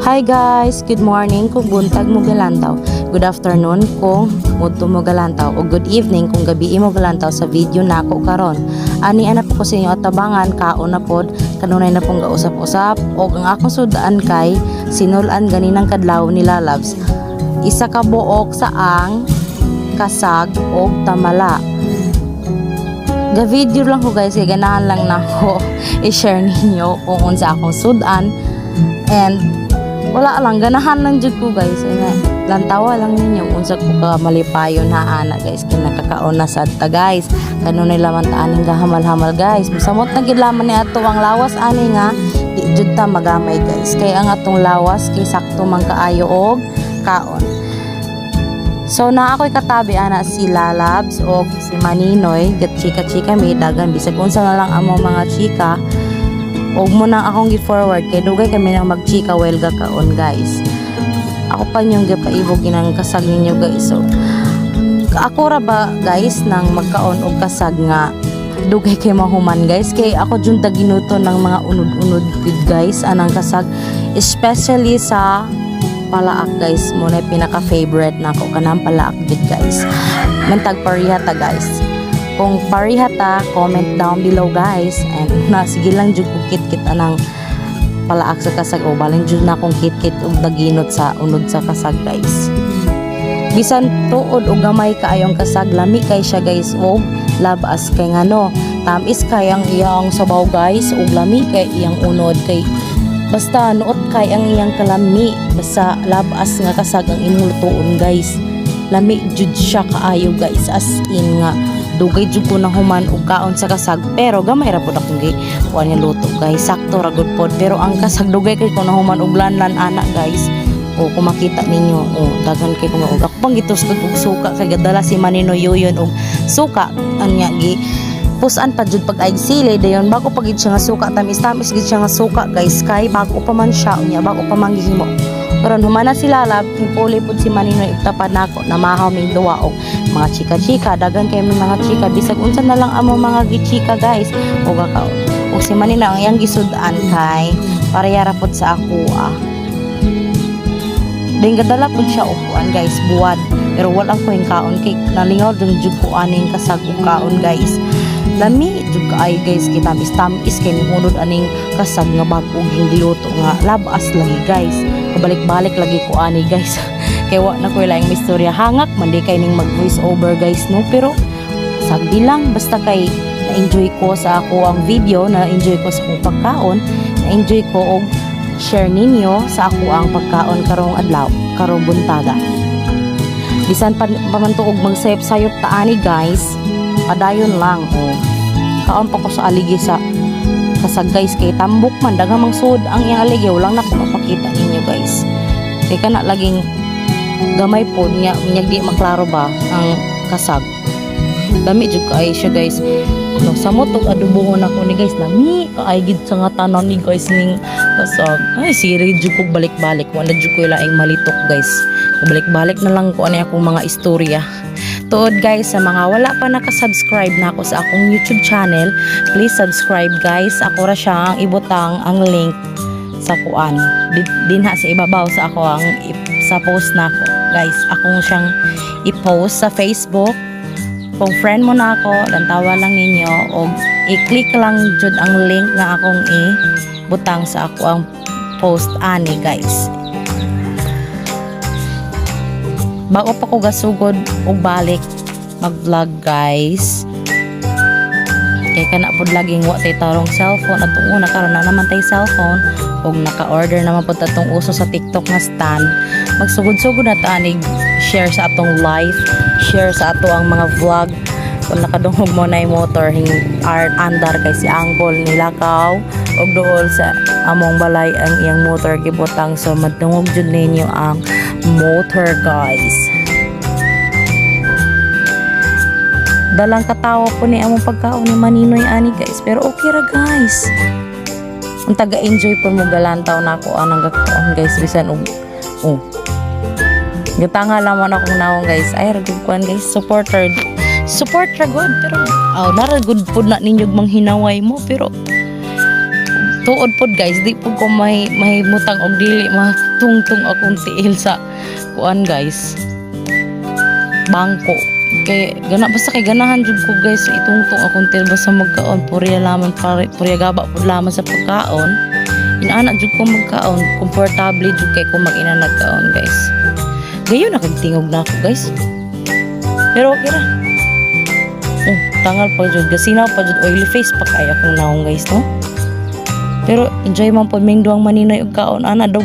Hi guys, good morning kung buntag mo galantaw. Good afternoon kung mudto mo galantaw o good evening kung gabi mo galantaw sa video nako karon. Ani ana po ko sa inyo atabangan kaon na pod kanunay na pong gausap-usap og ang akong sudaan kay sinulan ganinang kadlaw nila loves. Isa ka buok sa ang kasag og tamala. Ga video lang ko guys, kay ganahan lang nako i-share ninyo kung unsa akong sudan and wala lang, ganahan lang jud ko guys. Lantawa lang ninyo unsa ko ka malipayon na ana guys. Kinakakaon na sa ta guys. Kanunay laman ta aning gahamal-hamal guys. Musamot na gid laman ni ato ang lawas ani nga di jud ta magamay guys. Kay ang atong lawas kay sakto man kaayo og kaon. So na ako'y katabi ana si Lalabs o si Maninoy, gat chika-chika may dagan bisag unsa na lang amo mga chika. Og mo nang akong gi-forward kay dugay kami nang magchika while gakaon guys. Ako pa yung gipaibog ginang kasag ninyo guys. So ako ra ba guys nang magkaon og kasag nga dugay kay mahuman guys, kay ako jud ginuto ng mga unod-unod gid guys anang kasag, especially sa palaak guys. Mo na pinaka favorite nako kanang palaak gid guys. Mantag pariha ta guys. Kung pariha ta, comment down below guys. And sige lang jud ko kit-kit anang palaak sa kasag o balin jud na akong kit-kit og daginot sa unod sa kasag guys. Bisan tuod og gamay kaayong kasag, lami kay siya guys og labas kay ngano. Tamis kay ang iyang sabaw guys og lami kay iyang unod kay basta nuot kay ang iyang kalami basta labas nga kasag ang inulutoon guys. Lami jud siya kaayo guys, as in nga dugay jud ko na human og kaon sa kasag, pero gamay ra pud akong kuan nga luto guys, sakto ra gud pod. Pero ang kasag dugay kay ko na human og lanlan ana guys. O kung makita ninyo, dagan kay ko og ako pang gitustud og suka kay gadala si Maninoy yuyon og suka anya gi pusan pa jud pag aig sili dayon bago pag gid siya nga suka, tamis gid siya nga suka guys, kay bago pa man siya unya bago pa man gihimo. Karon humana si Lalab, hipuli pud si Maninoy igtapad nako na mahaw ming duwa og mga chika-chika, dagan kay mga chika bisag unsa na lang amo mga gichika guys og gakaon. Og si Maninoy ang iyang gisud-an kay parehara pud sa ako Ding gadala pud siya og kuan guys, buwad. Pero wala ko yung kaon kay nalingaw dun jud ko aning kasag og kaon guys. Lami jud kaay guys, kita tamis kay niunod aning kasag nga bag-o giluto nga labas lagi guys. Balik-balik lagi ko ani guys. Kay wa na ko laing istorya hangak man di kay ning mag voice over guys no, pero sagdi lang basta kay na-enjoy ko sa ako ang video, na-enjoy ko sa akong pagkaon, na-enjoy ko og share ninyo sa ako ang pagkaon karong adlaw, karong buntaga. Bisan pa man tuog magsayop-sayop ta ani guys, padayon lang kaon pa ko sa aligi sa kasag guys, kay tambok man dagang mangsud ang iyang aligi, wala na ko mapakita ninyo guys. Kay kana laging gamay pod nya di maklaro ba ang kasag. Dami jud kaay siya guys. No, samot og adobohon ako ni guys, lami kaay gid sa nga tanan ni guys ning kasag. Ay siri jud ko balik-balik, wala jud ko laing malitok guys. Balik-balik na lang ko ani akong mga istorya. Tuod guys, sa mga wala pa nakasubscribe na ako sa akong YouTube channel, please subscribe guys. Ako ra siyang ibutang ang link sa kuan dinha sa ibabaw sa ako ang sa post na ako guys. Akong siyang i-post sa Facebook. Kung friend mo na ako, lantawa lang ninyo o i-click lang jud ang link nga akong i-butang sa ako ang post ani guys. Bago pa ko gasugod og balik mag-vlog guys, kay kana pod laging wa tay tarong cellphone at una karon na naman tay cellphone og naka-order naman pod atong uso sa TikTok nga stand. Magsugod-sugod na ta ani share sa atong life, share sa ato ang mga vlog. Kung nakadungog mo na yung motor andar kay si Anggol nilakaw og dool sa among balay ang iyang motor gibutang, so madungog jud ninyo ang motor guys. Dalang katawa po ni among pagkaon ni Maninoy ani guys, pero okay ra guys. Ang taga-enjoy po mo galantaw na ako anang gakaon guys, bisan og gatanga lamon akong naong guys. Ay ra gud kuan guys, support ra good, pero nara good pod na ninyo manghinaway mo, pero tuod pod guys, di po ko mahimutang og dili tungtong akong tiil sa kuan guys. Bangko. Kay gana basta kay ganahan jud ko guys itungtong akong tiil basta magkaon purya laman purya gaba pud laman sa pagkaon. Inaana jud ko magkaon, komportable jud kay ko mag-ina nagkaon guys. Gayon nakagtingog na ako guys. Pero okay ra. Oh, tangal pa jud gasinaw pa jud oily face pa kaya akong naong guys no. Pero enjoy man po ming duang maninoy og kaon ana daw